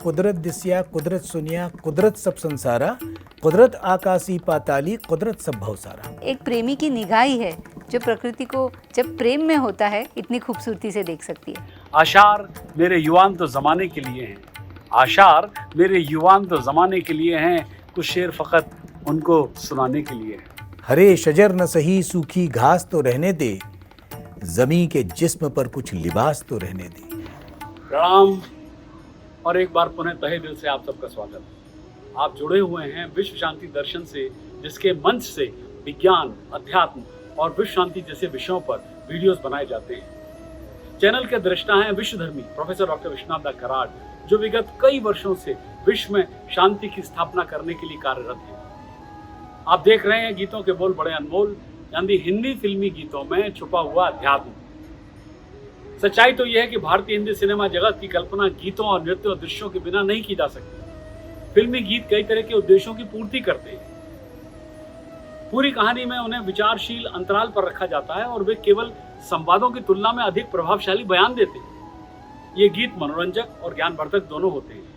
कुदरत दिसिया, कुदरत सुनिया, कुदरत सब संसारा, कुदरत आकाशी पाताली, कुदरत सब भवसारा। एक प्रेमी की निगाह ही है जो प्रकृति को जब प्रेम में होता है इतनी खूबसूरती से देख सकती है। आशार मेरे युवान तो जमाने के लिए हैं, आशार मेरे युवान तो जमाने के लिए हैं, कुछ शेर फकत उनको सुनाने के लिए हैं। हरे शजर न सही सूखी घास तो रहने दे, जमी के जिस्म पर कुछ लिबास तो रहने दे। प्रणाम और एक बार पुनः तहे दिल से आप सबका स्वागत। आप जुड़े हुए हैं विश्व शांति दर्शन से, जिसके मंच से विज्ञान, अध्यात्म और विश्व शांति जैसे विषयों पर वीडियोस बनाए जाते हैं। चैनल के दृष्टा हैं विश्वधर्मी प्रोफेसर डॉक्टर विश्वनाथ दा कराड, जो विगत कई वर्षों से विश्व में शांति की स्थापना करने के लिए कार्यरत हैं। आप देख रहे हैं गीतों के बोल बड़े अनमोल, यानी हिंदी फिल्मी गीतों में छुपा हुआ अध्यात्म। सच्चाई तो यह है कि भारतीय हिंदी सिनेमा जगत की कल्पना गीतों और नृत्य और दृश्यों के बिना नहीं की जा सकती। फिल्मी गीत कई तरह के उद्देश्यों की पूर्ति करते हैं। पूरी कहानी में उन्हें विचारशील अंतराल पर रखा जाता है और वे केवल संवादों की तुलना में अधिक प्रभावशाली बयान देते हैं। ये गीत मनोरंजक और ज्ञानवर्धक दोनों होते हैं।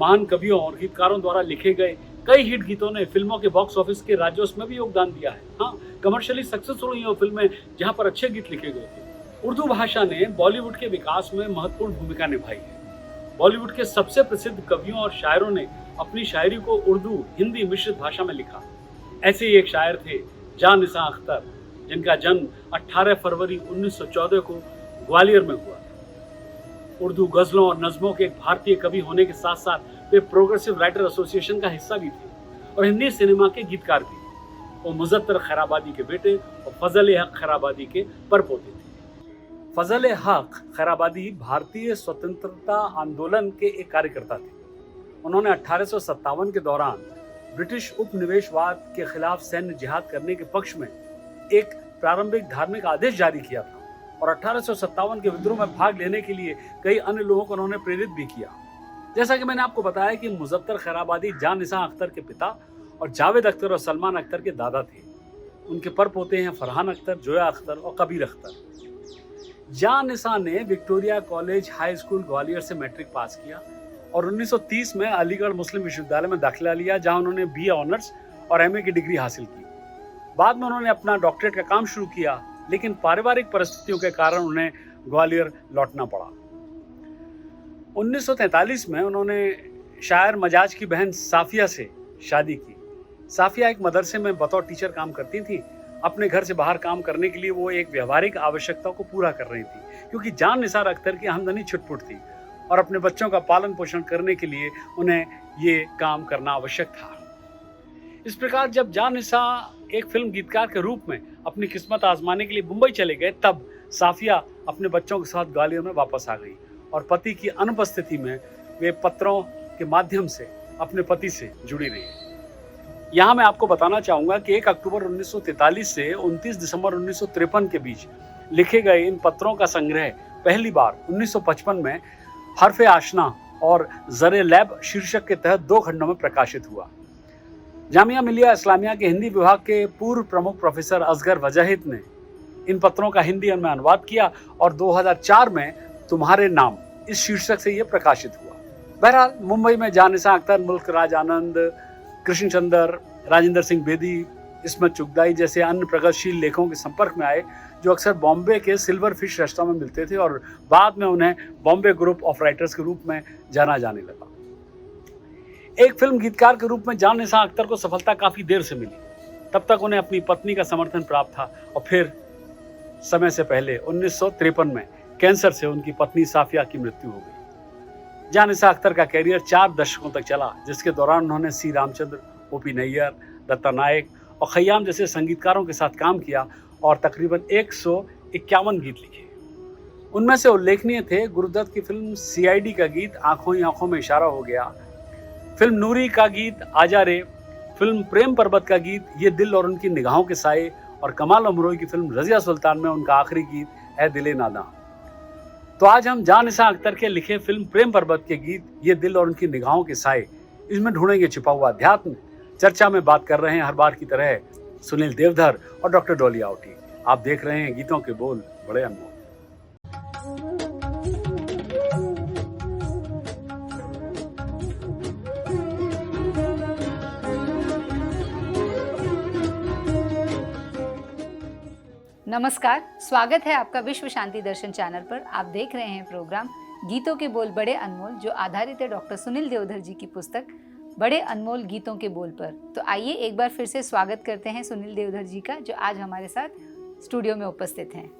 महान कवियों और गीतकारों द्वारा लिखे गए कई हिट गीतों ने फिल्मों के बॉक्स ऑफिस के राजस्व में भी योगदान दिया है। हाँ, कमर्शियली सक्सेसफुल हुई वो फिल्में जहां पर अच्छे गीत लिखे गए थे। उर्दू भाषा ने बॉलीवुड के विकास में महत्वपूर्ण भूमिका निभाई है। बॉलीवुड के सबसे प्रसिद्ध कवियों और शायरों ने अपनी शायरी को उर्दू हिंदी मिश्रित भाषा में लिखा। ऐसे ही एक शायर थे जान निसार अख्तर, जिनका जन्म 18 फरवरी 1914 को ग्वालियर में हुआ। उर्दू गजलों और नज्मों के एक भारतीय कवि होने के साथ साथ वे प्रोग्रेसिव राइटर एसोसिएशन का हिस्सा भी थे और हिंदी सिनेमा के गीतकार भी। वो मुजफ्फर खैराबादी के बेटे और फजल हक खैराबादी के परपोते थे। फजल हक खैराबादी भारतीय स्वतंत्रता आंदोलन के एक कार्यकर्ता थे। उन्होंने 1857 के दौरान ब्रिटिश उपनिवेशवाद के खिलाफ सैन्य जिहाद करने के पक्ष में एक प्रारंभिक धार्मिक आदेश जारी किया था और 1857 के विद्रोह में भाग लेने के लिए कई अन्य लोगों को उन्होंने प्रेरित भी किया। जैसा कि मैंने आपको बताया कि मुजफ्फर खैराबादी जान निसार अख्तर के पिता और जावेद अख्तर और सलमान अख्तर के दादा थे। उनके परपोते हैं फरहान अख्तर, जोया अख्तर और कबीर अख्तर। जान निसार ने Victoria college high school Gwalior से मैट्रिक पास किया और 1930 में अलीगढ़ मुस्लिम विश्वविद्यालय में दाखिला लिया, जहां उन्होंने बीए ऑनर्स और एमए की डिग्री हासिल की। बाद में उन्होंने अपना डॉक्टरेट का काम शुरू किया, लेकिन पारिवारिक परिस्थितियों के कारण उन्हें ग्वालियर लौटना पड़ा। 1943 में उन्होंने शायर मजाज की बहन साफिया से शादी की। साफिया एक मदरसे में बतौर टीचर काम करती थी। अपने घर से बाहर काम करने के लिए वो एक व्यवहारिक आवश्यकता को पूरा कर रही थी, क्योंकि जान निसार अख्तर की आमदनी छुटपुट थी और अपने बच्चों का पालन पोषण करने के लिए उन्हें ये काम करना आवश्यक था। इस प्रकार जब जान निसार एक फिल्म गीतकार के रूप में अपनी किस्मत आजमाने के लिए मुंबई चले गए, तब साफिया अपने बच्चों के साथ ग्वालियर में वापस आ गई और पति की अनुपस्थिति में वे पत्रों के माध्यम से अपने पति से जुड़ी रही। यहाँ मैं आपको बताना चाहूँगा कि 1 अक्टूबर 1943 से 29 दिसंबर 1953 के बीच लिखे गए इन पत्रों का संग्रह पहली बार 1955 में हरफे आशना और जरे लैब शीर्षक के तहत 2 खंडों में प्रकाशित हुआ। जामिया मिलिया इस्लामिया के हिंदी विभाग के पूर्व प्रमुख प्रोफेसर असगर वजाहिद ने इन पत्रों का हिंदी में अनुवाद किया और 2004 में तुम्हारे नाम इस शीर्षक से यह प्रकाशित हुआ। बहरहाल मुंबई में जान निसार अख्तर मुल्क राज आनंद, कृष्ण चंद्र, राजेंद्र सिंह बेदी, इस्मत चुगदाई जैसे अन्य प्रगतिशील लेखकों के संपर्क में आए, जो अक्सर बॉम्बे के सिल्वर फिश रेस्टोरेंट में मिलते थे और बाद में उन्हें बॉम्बे ग्रुप ऑफ राइटर्स के रूप में जाना जाने लगा। एक फिल्म गीतकार के रूप में जान निसार अख्तर को सफलता काफी देर से मिली। तब तक उन्हें अपनी पत्नी का समर्थन प्राप्त था और फिर समय से पहले 1953 में कैंसर से उनकी पत्नी साफिया की मृत्यु हो गई। जान निसार अख्तर का कैरियर 4 दशकों तक चला, जिसके दौरान उन्होंने सी रामचंद्र, ओपी नैयर, दत्ता नायक और खयाम जैसे संगीतकारों के साथ काम किया और तकरीबन 151 गीत लिखे। उनमें से उल्लेखनीय थे गुरुदत्त की फिल्म सीआईडी का गीत आंखों ही आंखों में इशारा हो गया, फिल्म नूरी का गीत आजा रे, फिल्म प्रेम पर्वत का गीत ये दिल और उनकी निगाहों के साए और कमाल अमरोई की फिल्म रजिया सुल्तान में उनका आखिरी गीत ए दिले नादा। तो आज हम जान निसार अख्तर के लिखे फिल्म प्रेम पर्वत के गीत ये दिल और उनकी निगाहों के साए, इसमें ढूंढेंगे छिपा हुआ अध्यात्म। चर्चा में बात कर रहे हैं हर बार की तरह सुनील देवधर और डॉक्टर डॉली आवटी। आप देख रहे हैं गीतों के बोल बड़े अनमोल। नमस्कार, स्वागत है आपका विश्व शांति दर्शन चैनल पर। आप देख रहे हैं प्रोग्राम गीतों के बोल बड़े अनमोल, जो आधारित है डॉक्टर सुनील देवधर जी की पुस्तक बड़े अनमोल गीतों के बोल पर। तो आइए एक बार फिर से स्वागत करते हैं सुनील देवधर जी का, जो आज हमारे साथ स्टूडियो में उपस्थित हैं।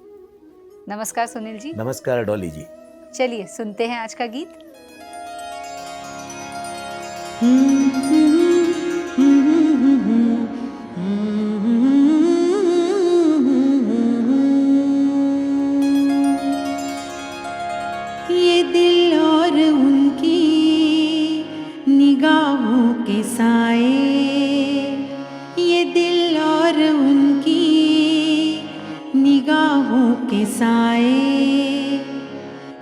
नमस्कार सुनील जी। नमस्कार डॉली जी। चलिए सुनते हैं आज का गीत। ये दिल और उनकी निगाहों के साए, ये दिल और उनकी निगाहों के साए,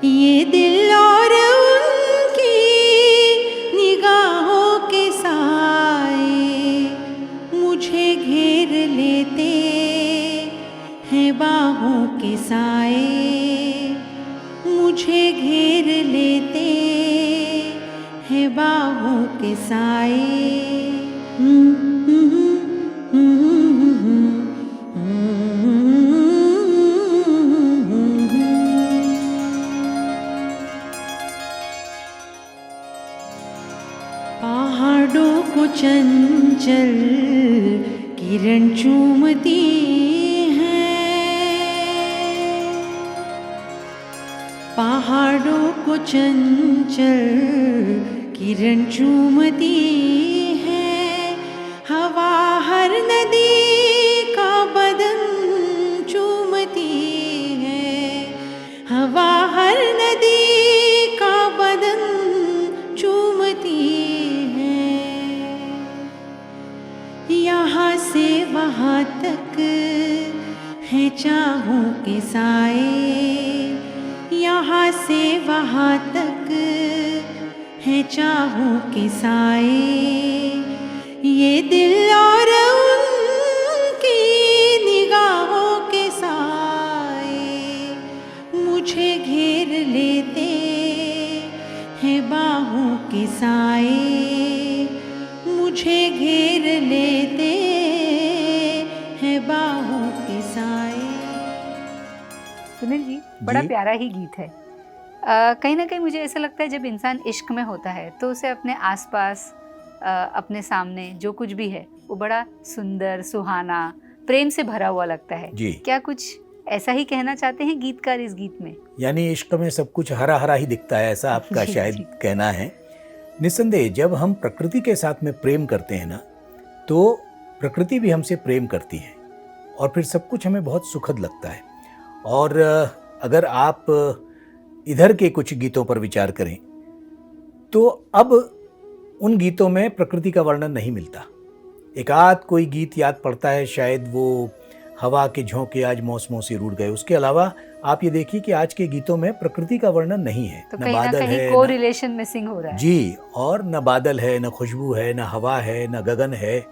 ये दिल और उनकी निगाहों के साए मुझे घेर लेते हैं बाहों के साए, मुझे घेर लेते हैं बाहों के साए। पहाड़ों को चंचल किरण चूमती पहाड़ों को चंचल किरण चूमती है, हवा हर नदी का बदन चूमती है, हवा हर नदी का बदन चूमती है। यहाँ से वहाँ तक है चाहों के साए, यहाँ से वहाँ तक है चाहों के साए, ये दिल और उनकी निगाहों के साए मुझे घेर लेते हैं बाहों के साए, मुझे घेर लेते हैं बाहों के साए। सुनील जी, बड़ा प्यारा ही गीत है। कहीं ना कहीं मुझे ऐसा लगता है जब इंसान इश्क में होता है तो उसे अपने आसपास अपने सामने जो कुछ भी है वो बड़ा सुंदर, सुहाना, प्रेम से भरा हुआ लगता है जी। क्या कुछ ऐसा ही कहना चाहते हैं गीतकार इस गीत में? यानी इश्क में सब कुछ हरा हरा ही दिखता है, ऐसा आपका शायद कहना है। निस्संदेह जब हम प्रकृति के साथ में प्रेम करते हैं ना, तो प्रकृति भी हमसे प्रेम करती है और फिर सब कुछ हमें बहुत सुखद लगता है। और अगर आप इधर के कुछ गीतों पर विचार करें तो अब उन गीतों में प्रकृति का वर्णन नहीं मिलता। एक आध कोई गीत याद पड़ता है, शायद वो हवा के झोंके आज मौसमों से रूठ गए। उसके अलावा आप ये देखिए कि आज के गीतों में प्रकृति का वर्णन नहीं है। तो न बादल है, कोरिलेशन मिसिंग हो रहा है जी, और न बादल है, न खुशबू है, न हवा है, न गगन है,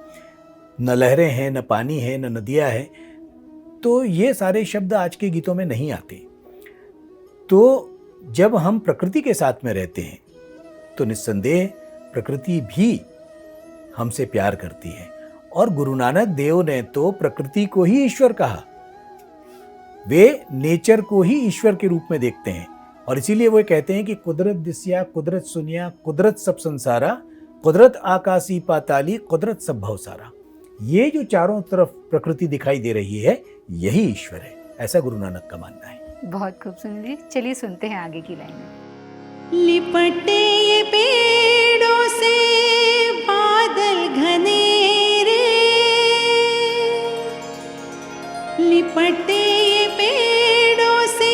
न लहरें हैं, न पानी है, न नदियाँ हैं। तो ये सारे शब्द आज के गीतों में नहीं आते। तो जब हम प्रकृति के साथ में रहते हैं तो निस्संदेह प्रकृति भी हमसे प्यार करती है। और गुरु नानक देव ने तो प्रकृति को ही ईश्वर कहा। वे नेचर को ही ईश्वर के रूप में देखते हैं और इसीलिए वो कहते हैं कि कुदरत दिस्या, कुदरत सुनिया, कुदरत सब संसारा, कुदरत आकाशी पाताली, कुदरत सब भवसारा। ये जो चारों तरफ प्रकृति दिखाई दे रही है यही ईश्वर है, ऐसा गुरु नानक का मानना है। बहुत खूब सुनील जी, चलिए सुनते हैं आगे की लाइन। लिपटे ये पेड़ों से बादल घनेरे, लिपटे ये पेड़ों से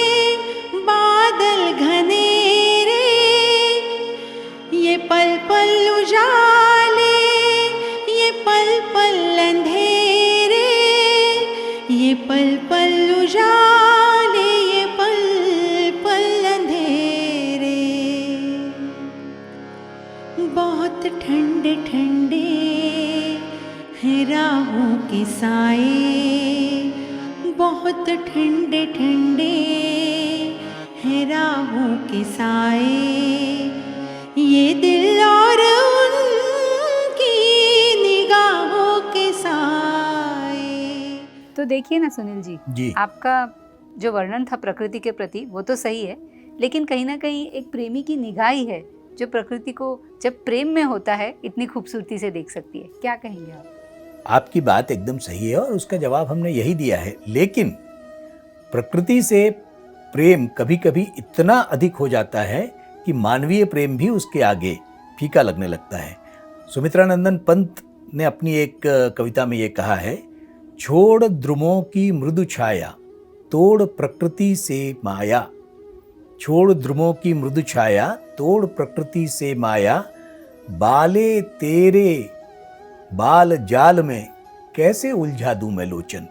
बादल घनेरे, ये पल पल उजाले, ये पल पल अंधेरे, ये पल पल उजाले, ये पल पल अंधेरे। बहुत ठंडे ठंडे हैं राहों के साए, बहुत ठंडे ठंडे हैं राहों के साए, ये दिल और उनकी निगाहों के साए। तो देखिए ना सुनील जी, जी आपका जो वर्णन था प्रकृति के प्रति वो तो सही है, लेकिन कहीं ना कहीं एक प्रेमी की निगाह ही है जो प्रकृति को जब प्रेम में होता है इतनी खूबसूरती से देख सकती है। क्या कहेंगे आप? आपकी बात एकदम सही है और उसका जवाब हमने यही दिया है। लेकिन प्रकृति से प्रेम कभी कभी इतना अधिक हो जाता है कि मानवीय प्रेम भी उसके आगे फीका लगने लगता है। सुमित्रानंदन पंत ने अपनी एक कविता में ये कहा है, छोड़ द्रुमों की मृदु छाया, तोड़ प्रकृति से माया। छोड़ द्रुमों की मृदु छाया, तोड़ प्रकृति से माया, बाले तेरे बाल जाल में कैसे उलझा दूं मैं लोचन।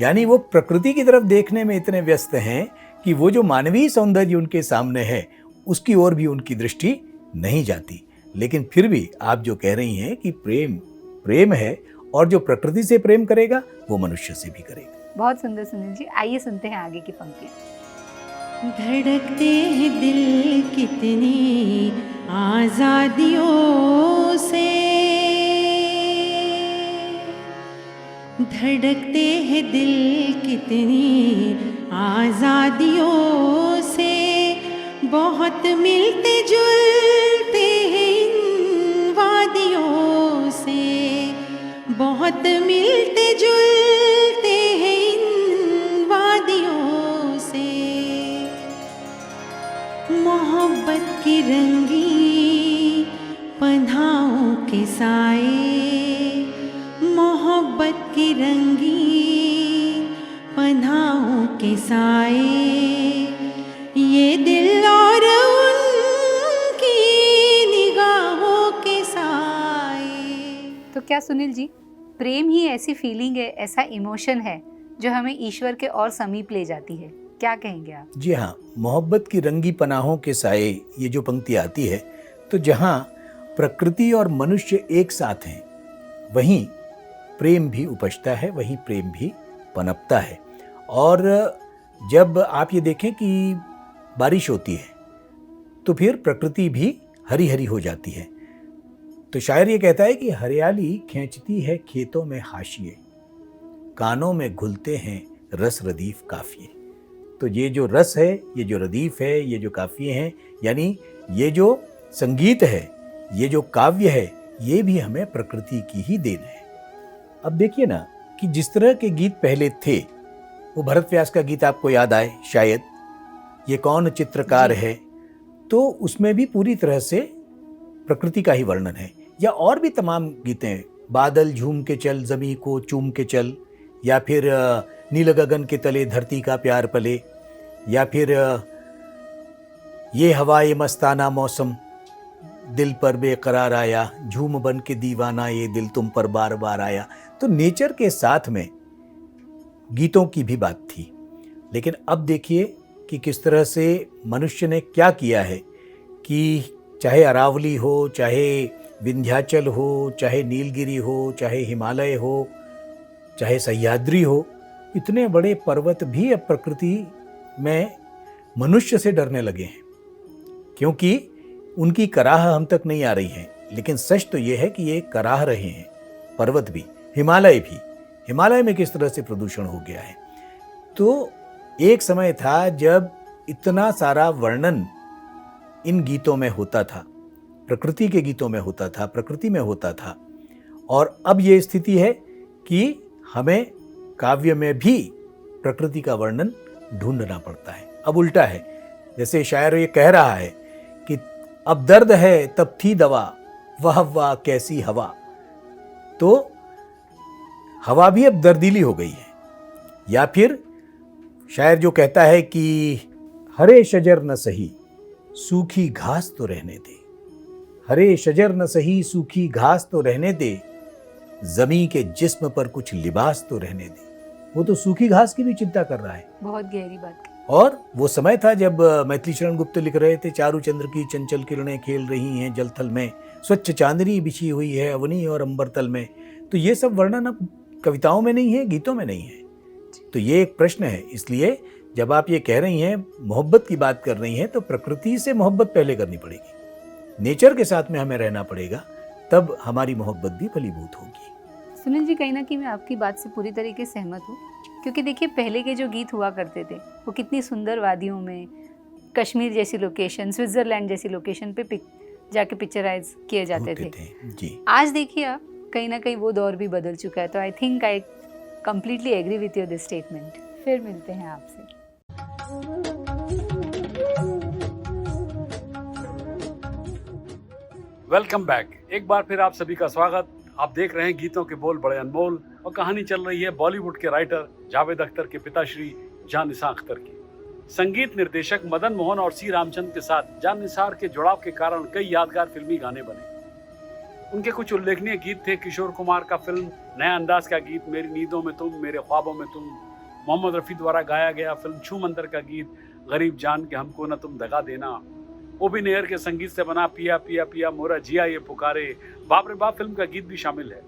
यानी वो प्रकृति की तरफ देखने में इतने व्यस्त हैं कि वो जो मानवीय सौंदर्य उनके सामने है उसकी ओर भी उनकी दृष्टि नहीं जाती। लेकिन फिर भी आप जो कह रही हैं कि प्रेम प्रेम है और जो प्रकृति से प्रेम करेगा वो मनुष्य से भी करेगा। बहुत सुंदर सुनील जी, आइए सुनते हैं आगे की पंक्तियां। धड़कते हैं दिल कितनी आज़ादियों से, धड़कते हैं दिल कितनी आज़ादियों से, बहुत मिलते जुलते हैं इन वादियों से, बहुत मिलते जुलते हैं इन वादियों से। मोहब्बत की रंगी पन्हाओं के साए, मोहब्बत की रंगी पन्हाओं के साए, ये दिल और उनकी निगाहों के साए। तो क्या सुनील जी, प्रेम ही ऐसी फीलिंग है, ऐसा इमोशन है जो हमें ईश्वर के और समीप ले जाती है? क्या कहेंगे आप? जी हाँ, मोहब्बत की रंगी पनाहों के साए, ये जो पंक्ति आती है, तो जहाँ प्रकृति और मनुष्य एक साथ हैं वहीं प्रेम भी उपजता है, वहीं प्रेम भी पनपता है। और जब आप ये देखें कि बारिश होती है तो फिर प्रकृति भी हरी हरी हो जाती है। तो शायर ये कहता है कि हरियाली खींचती है खेतों में हाशिए, कानों में घुलते हैं रस रदीफ काफिए। तो ये जो रस है, ये जो रदीफ है, ये जो काफिए हैं, यानी ये जो संगीत है, ये जो काव्य है, ये भी हमें प्रकृति की ही देन है। अब देखिए ना कि जिस तरह के गीत पहले थे, वो भरत व्यास का गीत आपको याद आए शायद, ये कौन चित्रकार है, तो उसमें भी पूरी तरह से प्रकृति का ही वर्णन है। या और भी तमाम गीतें, बादल झूम के चल जमी को चूम के चल, या फिर नील गगन के तले धरती का प्यार पले, या फिर ये हवा ये मस्ताना मौसम दिल पर बेकरार आया, झूम बन के दीवाना ये दिल तुम पर बार बार आया। तो नेचर के साथ में गीतों की भी बात थी। लेकिन अब देखिए कि किस तरह से मनुष्य ने क्या किया है कि चाहे अरावली हो, चाहे विंध्याचल हो, चाहे नीलगिरी हो, चाहे हिमालय हो, चाहे सह्याद्री हो, इतने बड़े पर्वत भी अब प्रकृति में मनुष्य से डरने लगे हैं, क्योंकि उनकी कराह हम तक नहीं आ रही है। लेकिन सच तो ये है कि ये कराह रहे हैं, पर्वत भी, हिमालय भी। हिमालय में किस तरह से प्रदूषण हो गया है। तो एक समय था जब इतना सारा वर्णन इन गीतों में होता था, प्रकृति के गीतों में होता था, प्रकृति में होता था, और अब ये स्थिति है कि हमें काव्य में भी प्रकृति का वर्णन ढूंढना पड़ता है। अब उल्टा है, जैसे शायर ये कह रहा है कि अब दर्द है तब थी दवा, वाह वाह कैसी हवा। तो हवा भी अब दर्दीली हो गई है। या फिर शायर जो कहता है कि हरे शजर न सही सूखी घास तो रहने दे, हरे शजर न सही सूखी घास तो रहने दे, जमी के जिस्म पर कुछ लिबास तो रहने दे। वो तो सूखी घास की भी चिंता कर रहा है। बहुत गहरी बात। और वो समय था जब मैथिली शरण गुप्त लिख रहे थे, चारु चंद्र की चंचल किरणें खेल रही हैं जलथल में, स्वच्छ चांदनी बिछी हुई है अवनी और अंबरतल में। तो ये सब वर्णन अब कविताओं में नहीं है, गीतों में नहीं है। तो ये एक प्रश्न है। इसलिए जब आप ये कह रही हैं, मोहब्बत की बात कर रही हैं, तो प्रकृति से मोहब्बत पहले करनी पड़ेगी, नेचर के साथ में हमें रहना पड़ेगा, तब हमारी मोहब्बत भी फलीभूत होगी। सुनील जी, कहीं ना कहीं मैं आपकी बात से पूरी तरीके से सहमत हूँ। क्योंकि देखिए पहले के जो गीत हुआ करते थे वो कितनी सुंदर वादियों में, कश्मीर जैसी लोकेशन, स्विट्ज़रलैंड जैसी लोकेशन पे जाके पिक्चराइज किए जाते थे। जी। आज देखिए आप कहीं ना कहीं वो दौर भी बदल चुका है। तो I think I completely agree with your this statement. फिर मिलते हैं आपसे। Welcome back. एक बार फिर आप सभी का स्वागत। आप देख रहे हैं गीतों के बोल बड़े अनमोल, और कहानी चल रही है बॉलीवुड के राइटर जावेद अख्तर के पिताश्री जान निसार अख्तर की। संगीत निर्देशक मदन मोहन और सी रामचंद्र के साथ जान निसार के जुड़ाव के कारण कई यादगार फिल्मी गाने बने। उनके कुछ उल्लेखनीय गीत थे किशोर कुमार का फिल्म नया अंदाज का गीत मेरी नींदों में तुम, मेरे ख्वाबों में तुम, मोहम्मद रफ़ी द्वारा गाया गया फिल्म छू मंतर का गीत गरीब जान के हमको न तुम दगा देना, ओबी नेयर के संगीत से बना पिया पिया पिया मोरा जिया ये पुकारे, बाप रे बाप फिल्म का गीत भी शामिल है।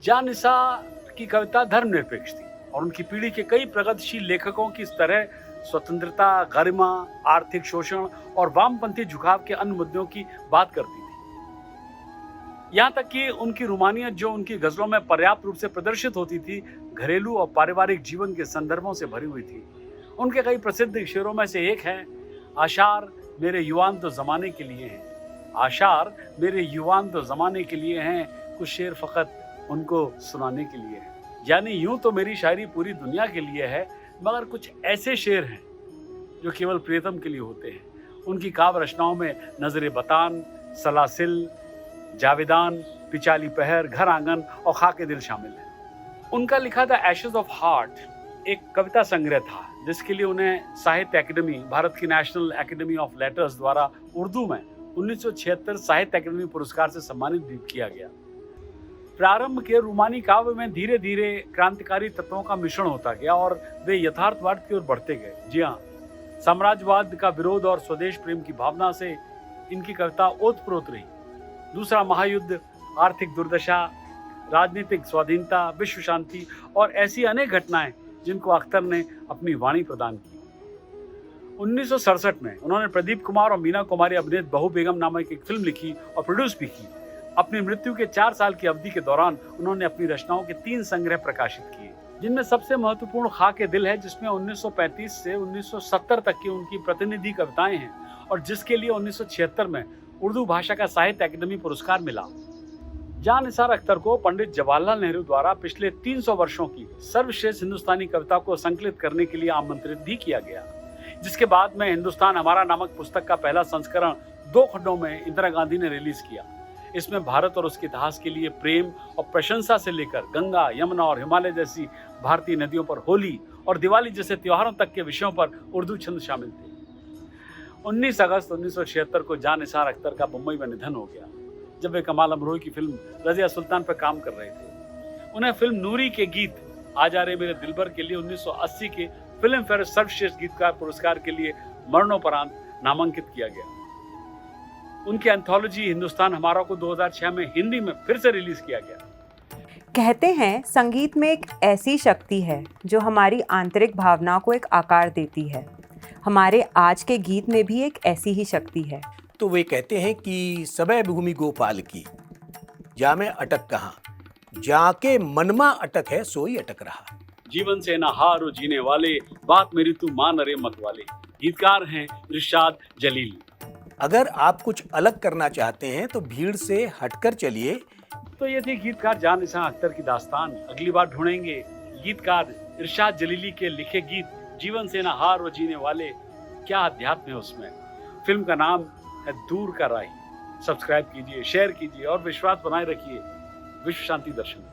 जान निसार की कविता धर्मनिरपेक्ष थी और उनकी पीढ़ी के कई प्रगतिशील लेखकों की इस तरह स्वतंत्रता, गरिमा, आर्थिक शोषण और वामपंथी झुकाव के अन्य मुद्दों की बात करती थी। यहाँ तक कि उनकी रूमानियत जो उनकी गजलों में पर्याप्त रूप से प्रदर्शित होती थी, घरेलू और पारिवारिक जीवन के संदर्भों से भरी हुई थी। उनके कई प्रसिद्ध शेरों में से एक है, आशार मेरे युवान तो जमाने के लिए हैं, आशार मेरे युवान तो जमाने के लिए हैं, कुछ शेर फकत उनको सुनाने के लिए है। यानी यूं तो मेरी शायरी पूरी दुनिया के लिए है, मगर कुछ ऐसे शेर हैं जो केवल प्रियतम के लिए होते हैं। उनकी काव्य रचनाओं में नजरे बतान, सलासिल, जावेदान, पिचाली पहर, घर आंगन और खाके दिल शामिल है। उनका लिखा द एशेज ऑफ हार्ट एक कविता संग्रह था जिसके लिए उन्हें साहित्य अकेडमी, भारत की नेशनल एकेडमी ऑफ लेटर्स द्वारा उर्दू में 1976 साहित्य अकेडमी पुरस्कार से सम्मानित भी किया गया। प्रारंभ के रूमानी काव्य में धीरे धीरे क्रांतिकारी तत्वों का मिश्रण होता गया और वे यथार्थवाद की ओर बढ़ते गए। जी हाँ, साम्राज्यवाद का विरोध और स्वदेश प्रेम की भावना से इनकी कविता ओतप्रोत रही। दूसरा महायुद्ध, आर्थिक दुर्दशा, राजनीतिक स्वाधीनता, विश्व शांति और ऐसी अनेक घटनाएं जिनको अख्तर ने अपनी वाणी प्रदान की। 1967 में उन्होंने प्रदीप कुमार और मीना कुमारी अभिनीत बहू बेगम नामक एक फिल्म लिखी और प्रोड्यूस भी की। अपनी मृत्यु के 4 साल की अवधि के दौरान उन्होंने अपनी रचनाओं के 3 संग्रह प्रकाशित किए, जिनमें सबसे महत्वपूर्ण खाके दिल है, जिसमें 1935 से 1970 तक की उनकी प्रतिनिधि कविताएं हैं और जिसके लिए 1976 में उर्दू भाषा का साहित्य अकेडमी पुरस्कार मिला। जान निसार अख्तर को पंडित जवाहरलाल नेहरू द्वारा पिछले 300 वर्षों की सर्वश्रेष्ठ हिंदुस्तानी कविता को संकलित करने के लिए आमंत्रित भी किया गया, जिसके बाद में हिंदुस्तान हमारा नामक पुस्तक का पहला संस्करण 2 खंडों में इंदिरा गांधी ने रिलीज किया। इसमें भारत और उसके इतिहास के लिए प्रेम और प्रशंसा से लेकर गंगा, यमुना और हिमालय जैसी भारतीय नदियों पर होली और दिवाली जैसे त्योहारों तक के विषयों पर उर्दू छंद शामिल थे। 19 अगस्त 1976 को जान निसार अख्तर का मुंबई में निधन हो गया, जब वे कमाल अमरोही की फिल्म रज़िया सुल्तान पर काम कर रहे थे। उन्हें फिल्म नूरी के गीत आजा रे मेरे दिलबर के लिए 1980 के फिल्म फेयर सर्वश्रेष्ठ गीतकार पुरस्कार के लिए मरणोपरांत नामांकित किया गया। उनकी एंथोलॉजी हिंदुस्तान हमारा को 2006 में हिंदी में फिर से रिलीज किया गया। कहते हैं संगीत में एक ऐसी शक्ति है जो हमारी आंतरिक भावना को एक आकार देती है। हमारे आज के गीत में भी एक ऐसी ही शक्ति है। तो वे कहते हैं कि सबे भूमि गोपाल की, जामे अटक कहाँ, जाके मनमा अटक है सोई अटक रहा। जीवन से ना हारो जीने वाले, बात मेरी तू मान अरे मत वाले। गीतकार हैं इरशाद जलीली। अगर आप कुछ अलग करना चाहते हैं तो भीड़ से हटकर चलिए। तो ये थी गीतकार जान निसार अख्तर की दास्तान। अगली बार ढूंढेंगे गीतकार इरशाद जलीली के लिखे गीत जीवन से ना हार वो जीने वाले। क्या अध्यात्म है उसमें। फिल्म का नाम है दूर का राही। सब्सक्राइब कीजिए, शेयर कीजिए और विश्वास बनाए रखिए विश्व शांति दर्शन।